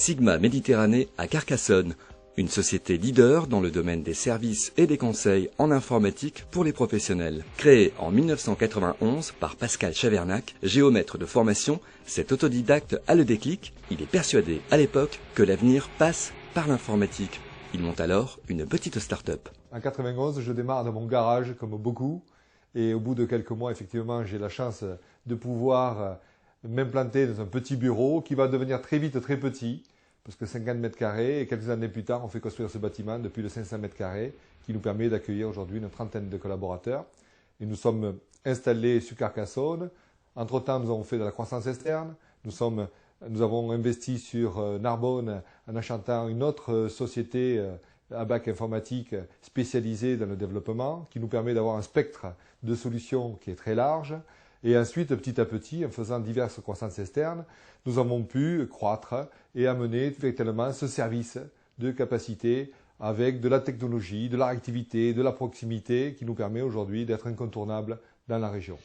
Sigma Méditerranée à Carcassonne, une société leader dans le domaine des services et des conseils en informatique pour les professionnels. Créée en 1991 par Pascal Chavernac, géomètre de formation, cet autodidacte a le déclic. Il est persuadé à l'époque que l'avenir passe par l'informatique. Il monte alors une petite start-up. En 91, je démarre dans mon garage comme beaucoup. Et au bout de quelques mois, effectivement, j'ai la chance de pouvoir m'implanter dans un petit bureau qui va devenir très vite très petit, parce que 50 mètres carrés, et quelques années plus tard, on fait construire ce bâtiment de plus de 500 mètres carrés, qui nous permet d'accueillir aujourd'hui une trentaine de collaborateurs. Et nous sommes installés sur Carcassonne. Entre-temps, nous avons fait de la croissance externe. Nous avons investi sur Narbonne en achetant une autre société à bac informatique spécialisée dans le développement, qui nous permet d'avoir un spectre de solutions qui est très large. Et ensuite, petit à petit, en faisant diverses croissances externes, nous avons pu croître et amener véritablement ce service de capacité avec de la technologie, de la réactivité, de la proximité qui nous permet aujourd'hui d'être incontournable dans la région.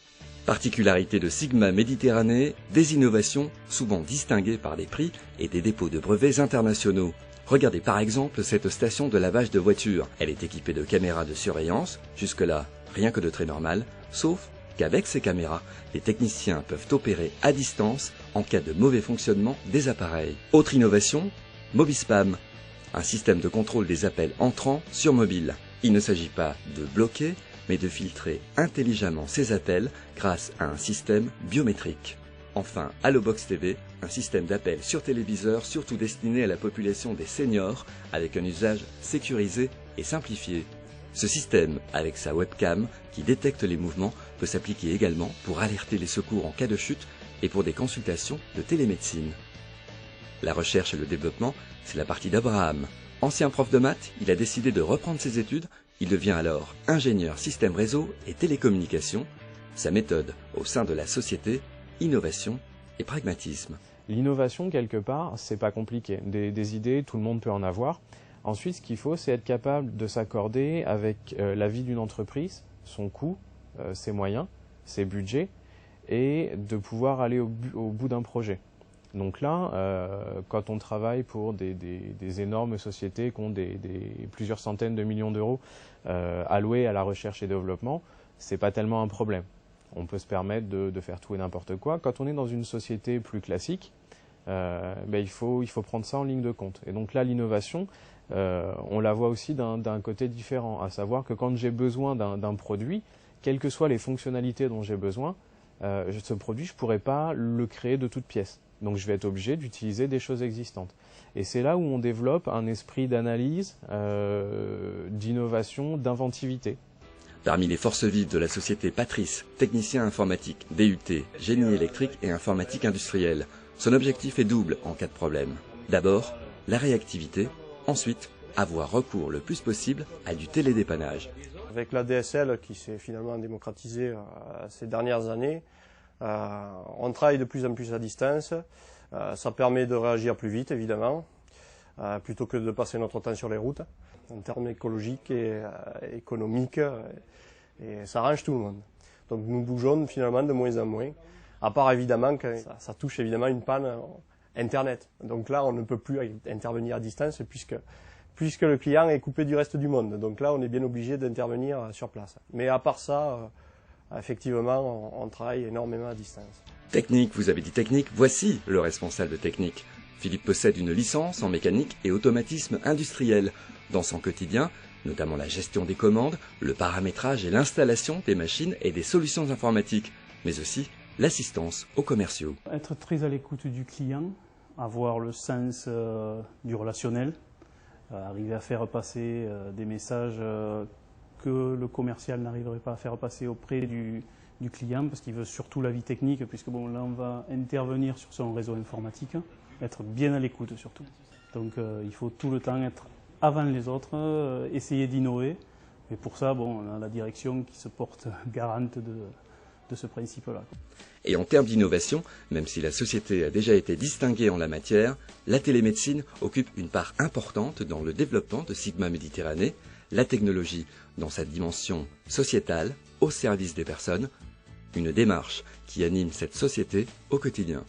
Particularité de Sigma Méditerranée, des innovations souvent distinguées par des prix et des dépôts de brevets internationaux. Regardez par exemple cette station de lavage de voitures. Elle est équipée de caméras de surveillance, jusque-là rien que de très normal, sauf qu'avec ces caméras, les techniciens peuvent opérer à distance en cas de mauvais fonctionnement des appareils. Autre innovation, Mobispam, un système de contrôle des appels entrants sur mobile. Il ne s'agit pas de bloquer, mais de filtrer intelligemment ces appels grâce à un système biométrique. Enfin, Allobox TV, un système d'appel sur téléviseur surtout destiné à la population des seniors avec un usage sécurisé et simplifié. Ce système, avec sa webcam qui détecte les mouvements, peut s'appliquer également pour alerter les secours en cas de chute et pour des consultations de télémédecine. La recherche et le développement, c'est la partie d'Abraham. Ancien prof de maths, il a décidé de reprendre ses études. Il devient alors ingénieur système réseau et télécommunications. Sa méthode au sein de la société, innovation et pragmatisme. L'innovation, quelque part, c'est pas compliqué. Des idées, tout le monde peut en avoir. Ensuite, ce qu'il faut, c'est être capable de s'accorder avec la vie d'une entreprise, son coût, ses moyens, ses budgets, et de pouvoir aller au bout d'un projet. Donc là, quand on travaille pour des énormes sociétés qui ont plusieurs centaines de millions d'euros alloués à la recherche et développement, c'est pas tellement un problème. On peut se permettre de faire tout et n'importe quoi. Quand on est dans une société plus classique, il faut prendre ça en ligne de compte. Et donc là, l'innovation, on la voit aussi d'un côté différent, à savoir que quand j'ai besoin d'un produit, quelles que soient les fonctionnalités dont j'ai besoin, ce produit, je ne pourrais pas le créer de toutes pièces. Donc je vais être obligé d'utiliser des choses existantes. Et c'est là où on développe un esprit d'analyse, d'innovation, d'inventivité. Parmi les forces vives de la société Patrice, technicien informatique, DUT, génie électrique et informatique industrielle. Son objectif est double en cas de problème. D'abord, la réactivité. Ensuite, avoir recours le plus possible à du télédépannage. Avec la DSL qui s'est finalement démocratisée ces dernières années, on travaille de plus en plus à distance. Ça permet de réagir plus vite, évidemment, plutôt que de passer notre temps sur les routes, en termes écologiques et économiques, et ça arrange tout le monde. Donc nous bougeons finalement de moins en moins, à part évidemment que ça touche évidemment une panne Internet. Donc là, on ne peut plus intervenir à distance puisque le client est coupé du reste du monde. Donc là, on est bien obligé d'intervenir sur place. Mais à part ça, effectivement, on travaille énormément à distance. Technique, vous avez dit technique, voici le responsable technique. Philippe possède une licence en mécanique et automatisme industriel. Dans son quotidien, notamment la gestion des commandes, le paramétrage et l'installation des machines et des solutions informatiques, mais aussi l'assistance aux commerciaux. Être très à l'écoute du client, avoir le sens du relationnel, arriver à faire passer des messages que le commercial n'arriverait pas à faire passer auprès du client, parce qu'il veut surtout la vie technique, puisque bon, là on va intervenir sur son réseau informatique, être bien à l'écoute surtout. Donc il faut tout le temps être avant les autres, essayer d'innover, et pour ça bon, on a la direction qui se porte garante de ce principe-là. Et en termes d'innovation, même si la société a déjà été distinguée en la matière, la télémédecine occupe une part importante dans le développement de Sigma Méditerranée, la technologie dans sa dimension sociétale au service des personnes, une démarche qui anime cette société au quotidien.